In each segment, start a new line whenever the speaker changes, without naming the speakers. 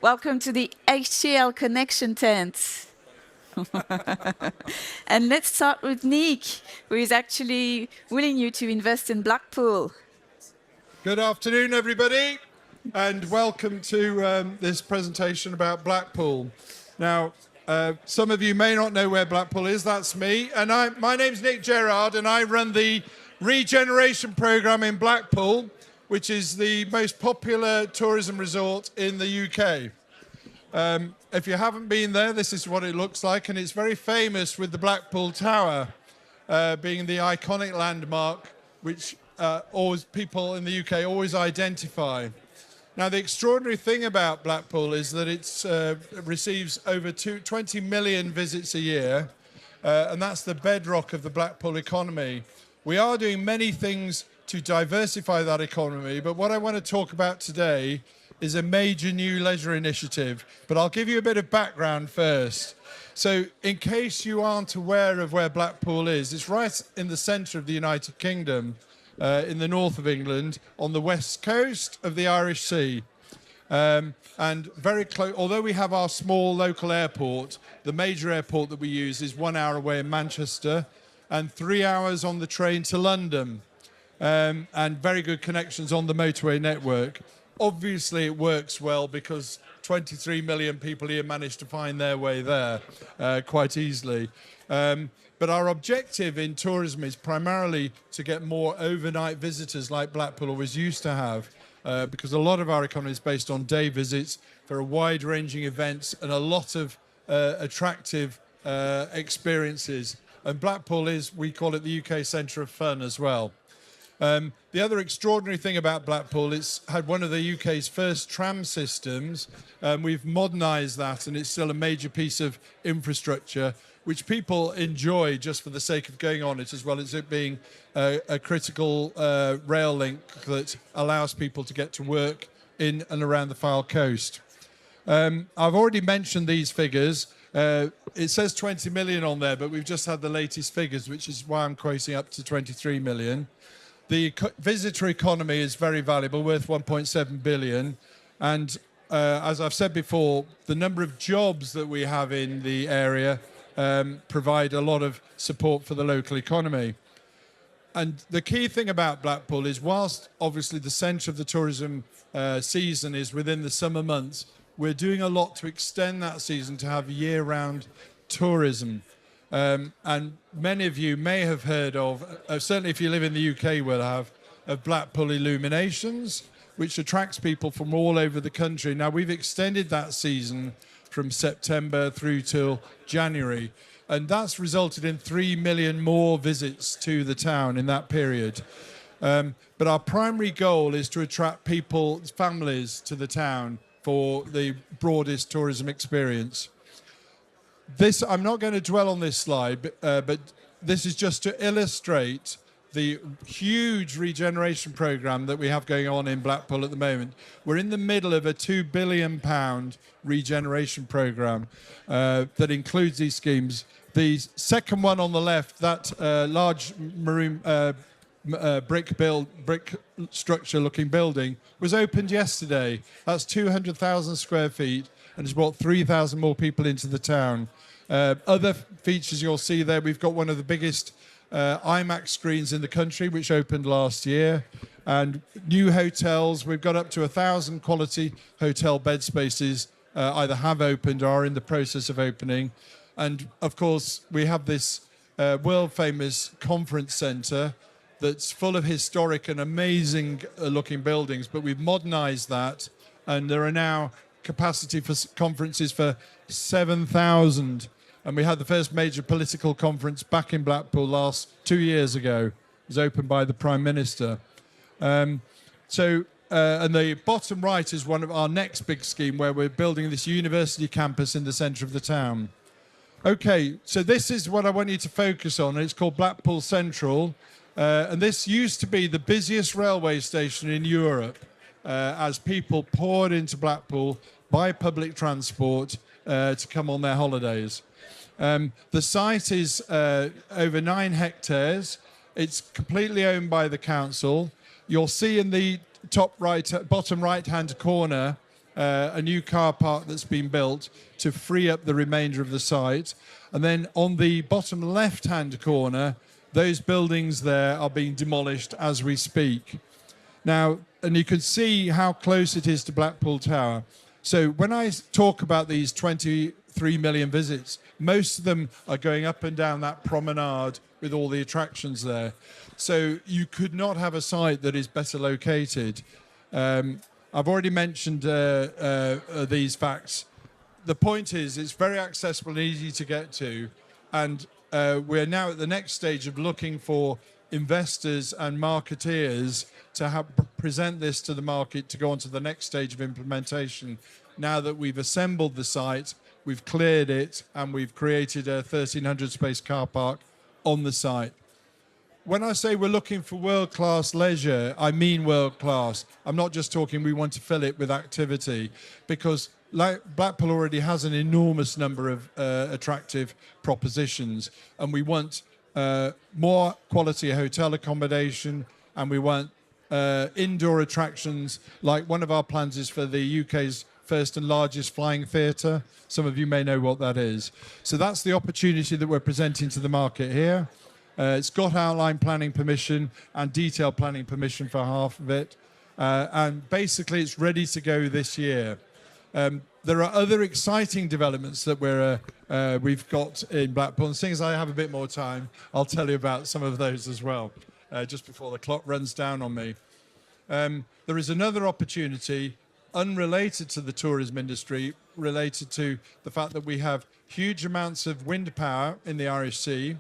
Welcome to the HCL Connection tent. And let's start with Nick, who is actually willing you to invest in Blackpool.
Good afternoon, everybody, and welcome to this presentation about Blackpool. Now, some of you may not know where Blackpool is. That's me. And my name's Nick Gerard, and I run the regeneration program in Blackpool, which is the most popular tourism resort in the UK. If you haven't been there, this is what it looks like, and it's very famous with the Blackpool Tower being the iconic landmark, which always people in the UK always identify. Now, the extraordinary thing about Blackpool is that it receives over 20 million visits a year, and that's the bedrock of the Blackpool economy. We are doing many things to diversify that economy, but what I want to talk about today is a major new leisure initiative. But I'll give you a bit of background first. So in case you aren't aware of where Blackpool is, it's right in the centre of the United Kingdom, in the north of England, on the west coast of the Irish Sea. And very close, although we have our small local airport, the major airport that we use is 1 hour away in Manchester and 3 hours on the train to London, and very good connections on the motorway network. Obviously, it works well because 23 million people here manage to find their way there quite easily. But our objective in tourism is primarily to get more overnight visitors like Blackpool always used to have, because a lot of our economy is based on day visits for wide-ranging events and a lot of attractive experiences. And Blackpool is, we call it the UK centre of fun as well. The other extraordinary thing about Blackpool, it's had one of the UK's first tram systems. We've modernised that, and it's still a major piece of infrastructure which people enjoy just for the sake of going on it, as well as it being a critical rail link that allows people to get to work in and around the Fylde coast. I've already mentioned these figures. It says 20 million on there, but we've just had the latest figures, which is why I'm quoting up to 23 million. The visitor economy is very valuable, worth 1.7 billion. And as I've said before, the number of jobs that we have in the area provide a lot of support for the local economy. And the key thing about Blackpool is, whilst obviously the centre of the tourism season is within the summer months, we're doing a lot to extend that season to have year-round tourism. And many of you may have heard of, certainly if you live in the UK, will have, of Blackpool Illuminations, which attracts people from all over the country. Now, we've extended that season from September through till January, and that's resulted in 3 million more visits to the town in that period. But our primary goal is to attract people, families to the town for the broadest tourism experience. I'm not going to dwell on this slide, but this is just to illustrate the huge regeneration programme that we have going on in Blackpool at the moment. We're in the middle of a £2 billion regeneration programme that includes these schemes. The second one on the left, that large maroon brick structure-looking building, was opened yesterday. That's 200,000 square feet, and it's brought 3,000 more people into the town. Other features you'll see there, we've got one of the biggest IMAX screens in the country, which opened last year, and new hotels. We've got up to 1,000 quality hotel bed spaces either have opened or are in the process of opening. And of course, we have this world-famous conference centre that's full of historic and amazing looking buildings, but we've modernised that, and there are now capacity for conferences for 7,000. And we had the first major political conference back in Blackpool 2 years ago. It was opened by the Prime Minister. And the bottom right is one of our next big scheme, where we're building this university campus in the centre of the town. Okay, so this is what I want you to focus on. It's called Blackpool Central. And this used to be the busiest railway station in Europe, as people poured into Blackpool by public transport to come on their holidays. The site is over 9 hectares. It's completely owned by the council. You'll see in the bottom right-hand corner a new car park that's been built to free up the remainder of the site. And then on the bottom left-hand corner, those buildings there are being demolished as we speak. Now, and you can see how close it is to Blackpool Tower. So when I talk about these 23 million visits, most of them are going up and down that promenade with all the attractions there. So you could not have a site that is better located. I've already mentioned these facts. The point is, it's very accessible and easy to get to. And we're now at the next stage of looking for investors and marketeers to present this to the market to go on to the next stage of implementation. Now that we've assembled the site, we've cleared it, and we've created a 1,300 space car park on the site. When I say we're looking for world-class leisure, I mean world-class. I'm not just talking we want to fill it with activity, because Blackpool already has an enormous number of attractive propositions, and we want more quality hotel accommodation, and we want indoor attractions. Like one of our plans is for the UK's first and largest flying theatre. Some of you may know what that is. So that's the opportunity that we're presenting to the market here. It's got outline planning permission and detailed planning permission for half of it. And basically it's ready to go this year. There are other exciting developments that we've got in Blackpool. And seeing as I have a bit more time, I'll tell you about some of those as well, just before the clock runs down on me. There is another opportunity unrelated to the tourism industry, related to the fact that we have huge amounts of wind power in the Irish Sea.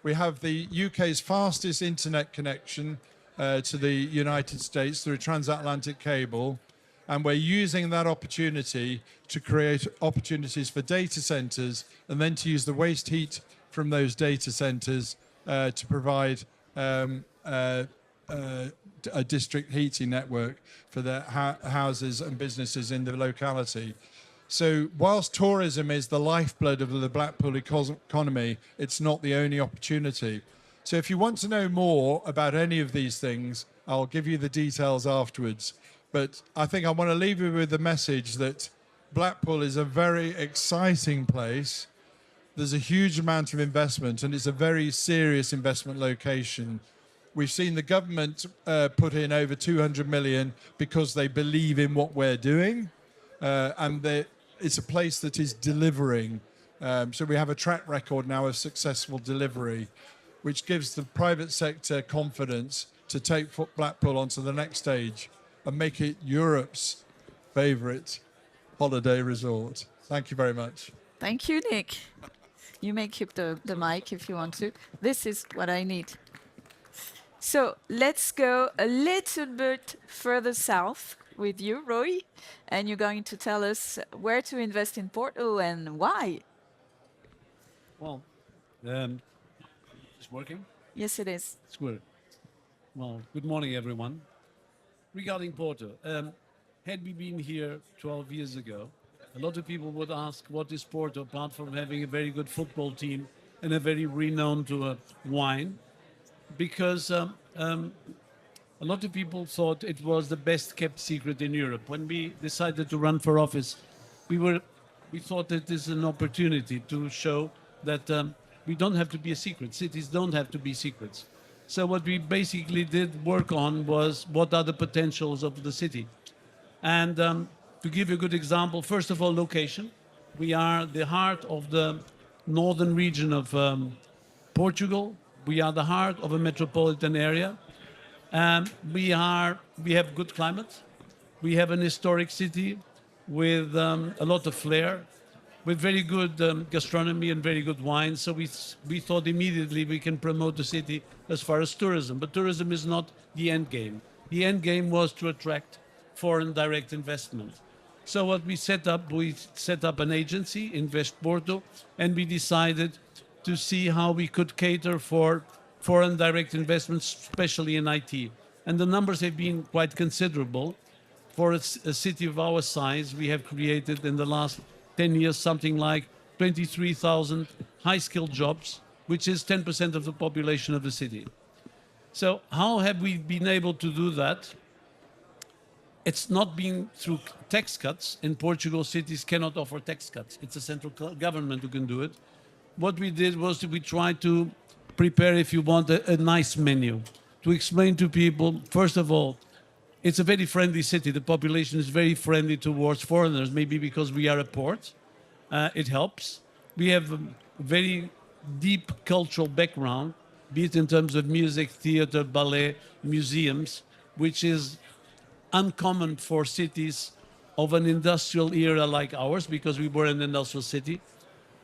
We have the UK's fastest internet connection to the United States through a transatlantic cable. And we're using that opportunity to create opportunities for data centers and then to use the waste heat from those data centers to provide a district heating network for the houses and businesses in the locality. So whilst tourism is the lifeblood of the Blackpool economy, it's not the only opportunity. So if you want to know more about any of these things, I'll give you the details afterwards. But I think I want to leave you with the message that Blackpool is a very exciting place. There's a huge amount of investment, and it's a very serious investment location. We've seen the government put in over 200 million because they believe in what we're doing, and it's a place that is delivering. So we have a track record now of successful delivery, which gives the private sector confidence to take Blackpool onto the next stage and make it Europe's favourite holiday resort. Thank you very much.
Thank you, Nick. You may keep the mic if you want to. This is what I need. So let's go a little bit further south with you, Roy, and you're going to tell us where to invest in Porto and why.
Well, it's working?
Yes, it is.
It's good. Well, good morning, everyone. Regarding Porto, had we been here 12 years ago, a lot of people would ask, what is Porto, apart from having a very good football team and a very renowned wine? Because a lot of people thought it was the best kept secret in Europe. When we decided to run for office, we thought that this is an opportunity to show that we don't have to be a secret. Cities don't have to be secrets. So what we basically did work on was what are the potentials of the city. And to give you a good example, first of all, location. We are the heart of the northern region of Portugal. We are the heart of a metropolitan area. We have good climate. We have an historic city with a lot of flair, with very good gastronomy and very good wine. So we thought immediately we can promote the city as far as tourism. But tourism is not the end game. The end game was to attract foreign direct investment. So what we set up an agency, Invest Porto, and we decided to see how we could cater for foreign direct investments, especially in IT. And the numbers have been quite considerable. For a city of our size, we have created in the last 10 years something like 23,000 high-skilled jobs, which is 10% of the population of the city. So how have we been able to do that? it's not been through tax cuts. In Portugal, cities cannot offer tax cuts. It's a central government who can do it. What we did was we tried to prepare, if you want, a nice menu to explain to people, first of all, it's a very friendly city. The population is very friendly towards foreigners, maybe because we are a port. It helps. We have a very deep cultural background, be it in terms of music, theater, ballet, museums, which is uncommon for cities of an industrial era like ours, because we were an industrial city.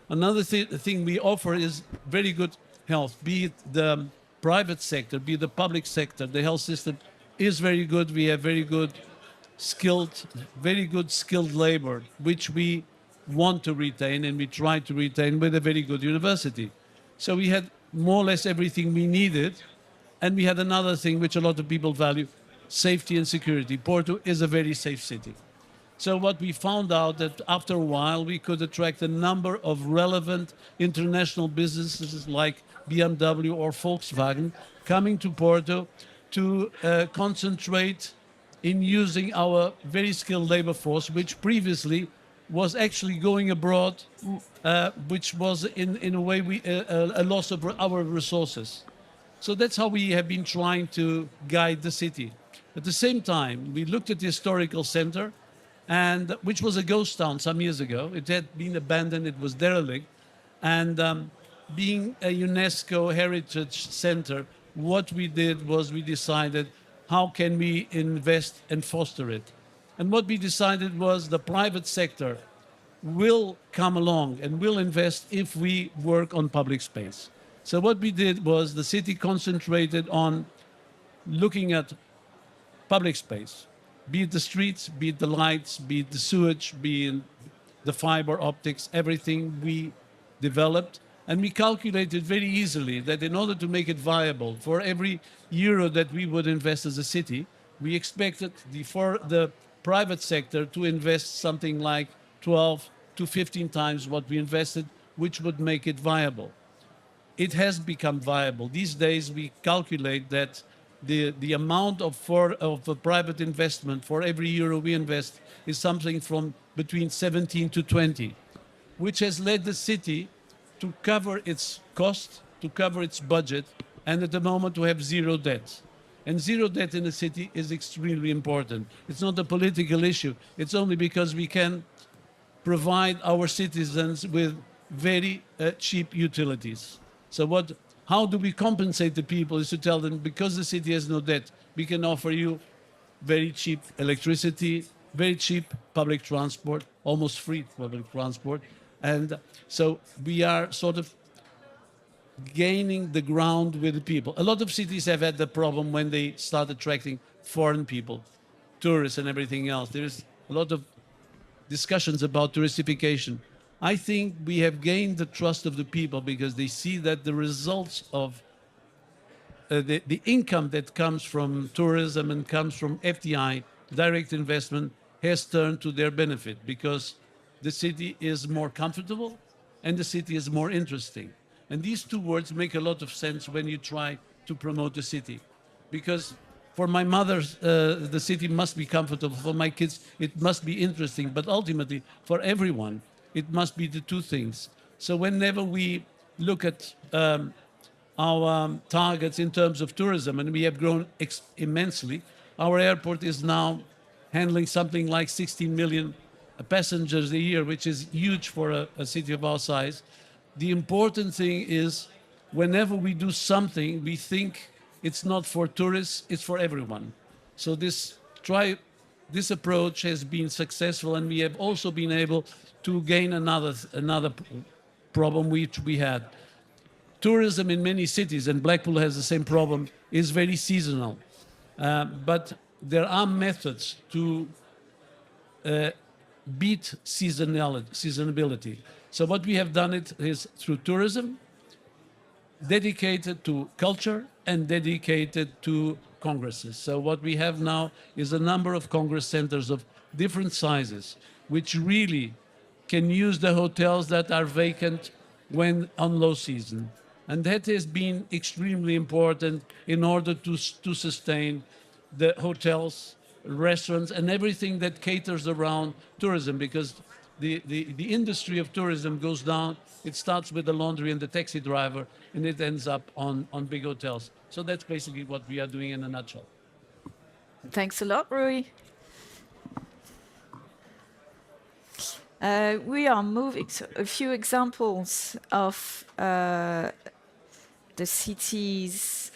Another thing we offer is very good health, be it the private sector, be it the public sector. The health system is very good. We have very good skilled labor, which we want to retain, and we try to retain with a very good university. So we had more or less everything we needed. And we had another thing which a lot of people value, safety and security. Porto is a very safe city. So what we found out that after a while we could attract a number of relevant international businesses like BMW or Volkswagen coming to Porto to concentrate in using our very skilled labor force, which previously was actually going abroad, which was in a way a loss of our resources. So that's how we have been trying to guide the city. At the same time, we looked at the historical center, and which was a ghost town some years ago. It had been abandoned, it was derelict. And being a UNESCO heritage center, what we did was we decided, how can we invest and foster it? And what we decided was the private sector will come along and will invest if we work on public space. So what we did was the city concentrated on looking at public space, be it the streets, be it the lights, be it the sewage, be it the fiber optics, everything we developed. And we calculated very easily that in order to make it viable, for every euro that we would invest as a city, we expected for the private sector to invest something like 12 to 15 times what we invested, which would make it viable. It has become viable. These days we calculate that the amount of private investment for every euro we invest is something from between 17 to 20, which has led the city to cover its cost, to cover its budget, and at the moment to have zero debt. And zero debt in the city is extremely important. It's not a political issue. It's only because we can provide our citizens with very cheap utilities. So how do we compensate the people is to tell them, because the city has no debt, we can offer you very cheap electricity, very cheap public transport, almost free public transport. And so we are sort of gaining the ground with the people. A lot of cities have had the problem when they start attracting foreign people, tourists and everything else. There's a lot of discussions about touristification. I think we have gained the trust of the people because they see that the results of the income that comes from tourism and comes from FDI, direct investment, has turned to their benefit because the city is more comfortable and the city is more interesting. And these two words make a lot of sense when you try to promote the city. Because for my mother, the city must be comfortable. For my kids, it must be interesting. But ultimately, for everyone, it must be the two things. So whenever we look at our targets in terms of tourism, and we have grown immensely, our airport is now handling something like 16 million passengers a year, which is huge for a city of our size. The important thing is whenever we do something, we think it's not for tourists, it's for everyone. So this approach has been successful, and we have also been able to gain another problem which we had. Tourism in many cities, and Blackpool has the same problem, is very seasonal. But there are methods to beat seasonality. So what we have done it is through tourism, dedicated to culture and dedicated to congresses. So what we have now is a number of congress centers of different sizes, which really can use the hotels that are vacant when on low season. And that has been extremely important in order to sustain the hotels restaurants, and everything that caters around tourism, because the industry of tourism goes down. It starts with the laundry and the taxi driver, and it ends up on big hotels. So that's basically what we are doing in a nutshell.
Thanks a lot, Rui. We are moving so a few examples of the city's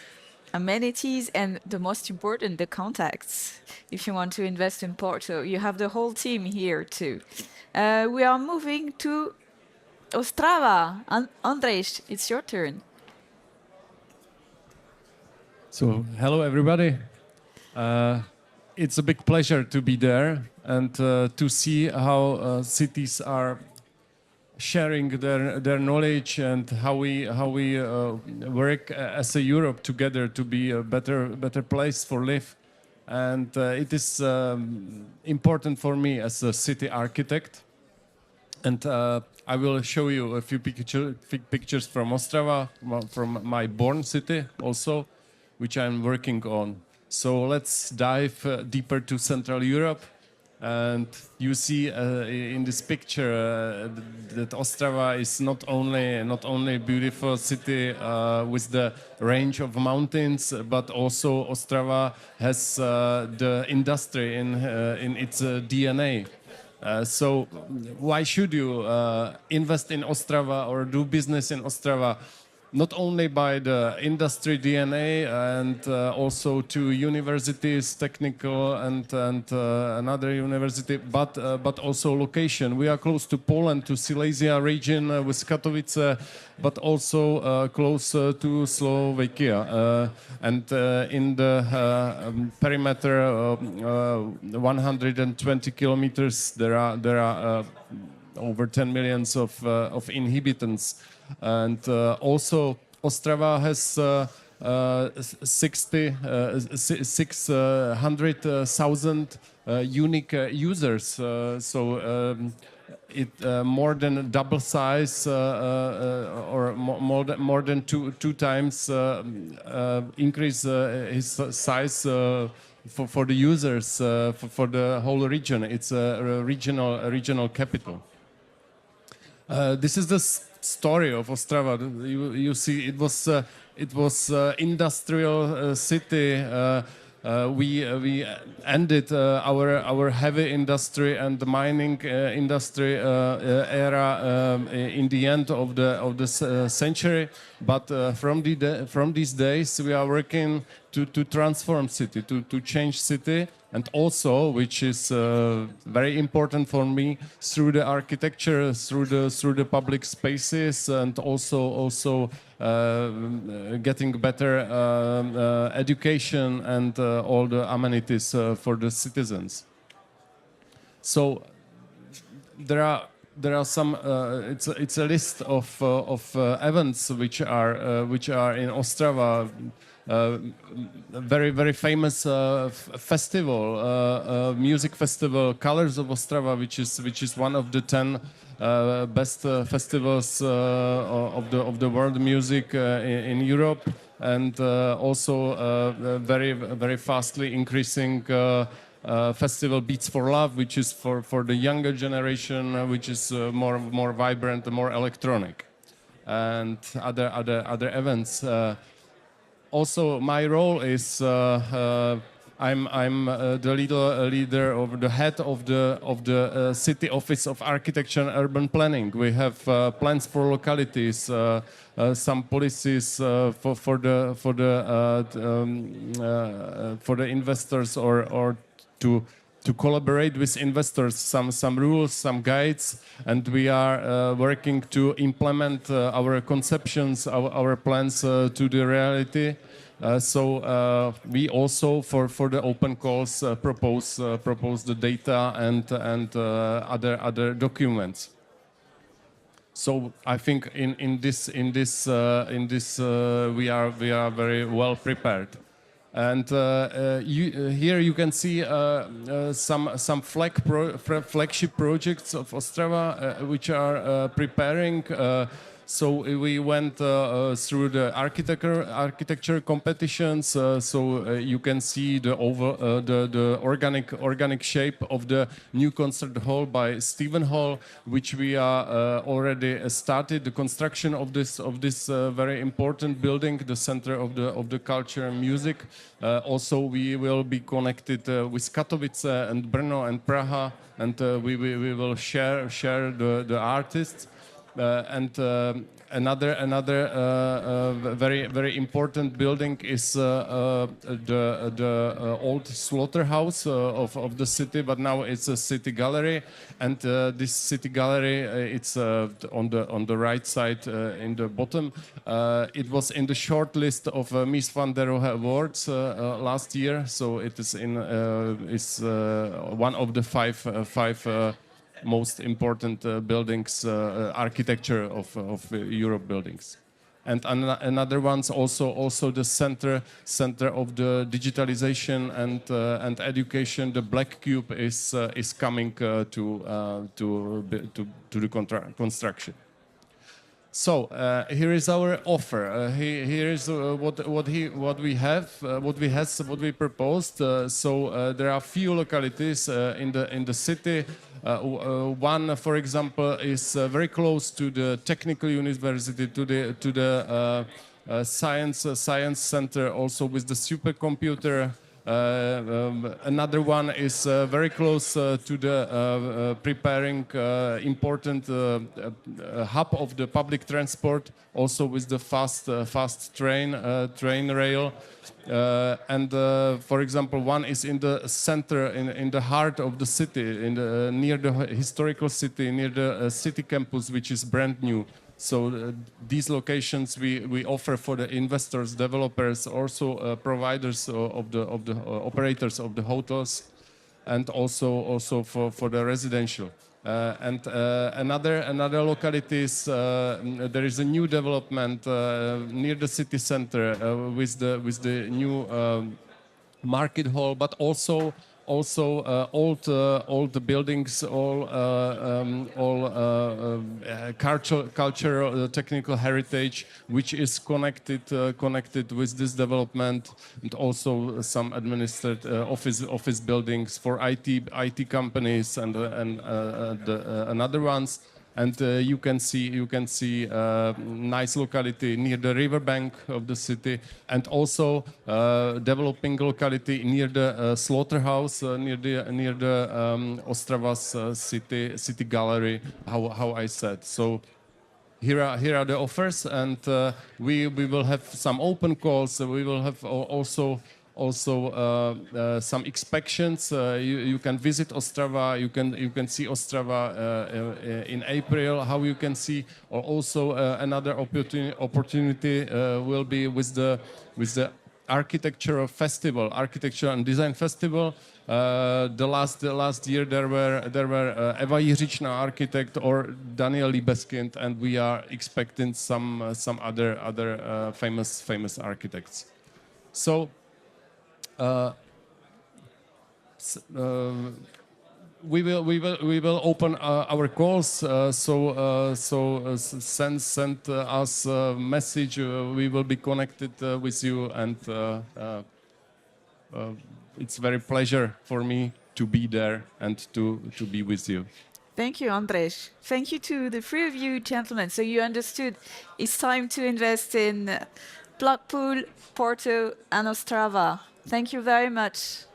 amenities and the most important, the contacts. If you want to invest in Porto, you have the whole team here too. We are moving to Ostrava. Andrej, it's your turn.
So, hello everybody. It's a big pleasure to be there and to see how cities are sharing their knowledge and how we work as a Europe together to be a better place for live. And it is important for me as a city architect. And I will show you a few pictures from Ostrava, from my born city also, which I'm working on. So let's dive deeper to Central Europe. And you see in this picture that Ostrava is not only a beautiful city with the range of mountains, but also Ostrava has the industry in its DNA. So why should you invest in Ostrava or do business in Ostrava? Not only by the industry DNA and also to universities, technical and another university, but also location. We are close to Poland, to Silesia region with Katowice, but also close to Slovakia. And in the perimeter 120 kilometers, there are over 10 million of inhabitants. And also Ostrava has 600,000 unique users. It more than double size or more than two times increase his size for the users for the whole region. It's a regional capital. This is the story of Ostrava. You see, it was industrial city. We ended our heavy industry and the mining industry era in the end of the century. But from these days, we are working to transform city, to change city, and also, which is very important for me, through the architecture, through the public spaces, and also getting better education and all the amenities for the citizens. So there are some. It's a list of events which are in Ostrava. Very famous festival, music festival, Colors of Ostrava, which is one of the 10 best festivals of the world music in Europe, and also very fastly increasing festival Beats for Love, which is for the younger generation, which is more vibrant, more electronic, and other events. Also, my role is I'm the leader of the head of the City Office of Architecture and Urban Planning. We have plans for localities, some policies for the investors or to collaborate with investors, some rules, some guides, and we are working to implement our conceptions, our plans to the reality. So we also for the open calls propose the data and other documents. So I think in this we are very well prepared. And here you can see some flagship projects of Ostrava which are preparing. So we went through the architecture competitions. You can see the organic shape of the new concert hall by Stephen Hall, which we are already started the construction of this very important building, the center of the culture and music. Also, we will be connected with Katowice and Brno and Praha, and we will share the artists. Another very important building is the old slaughterhouse of the city, but now it's a city gallery, and this city gallery it's on the right side in the bottom. It was in the short list of Mies van der Rohe Awards last year, so it is one of the five most important buildings, architecture of Europe buildings. And another one's also the center of the digitalization and education. The Black Cube is coming to the construction. So here is our offer. Here is what we proposed. There are few localities in the city. One, for example, is very close to the technical university, to the science center, also with the supercomputer. Another one is very close to the preparing important hub of the public transport, also with the fast train rail. For example, one is in the center, in the heart of the city, near the historical city, near the city campus, which is brand new. So these locations we offer for the investors, developers, also providers of the operators of the hotels, and also for the residential. Another localities, there is a new development near the city center with the new market hall, but also old buildings, all cultural technical heritage, which is connected with this development, and also some administrative office buildings for IT companies and another ones. And you can see nice locality near the riverbank of the city, and also developing locality near the slaughterhouse, near the Ostrava's city gallery. How I said. So here are the offers, and we will have some open calls. We will have also some inspections. You can visit Ostrava. You can see Ostrava in April. How you can see, or also another opportunity will be with the architecture and design festival. The last year there were Eva Jiřičná, architect, or Daniel Liebeskind, and we are expecting some other famous architects. So. We will open our calls. Send us a message. We will be connected with you, and it's very pleasure for me to be there and to be with you.
Thank you, Andrzej. Thank you to the three of you, gentlemen. So you understood it's time to invest in Blackpool, Porto, and Ostrava. Thank you very much.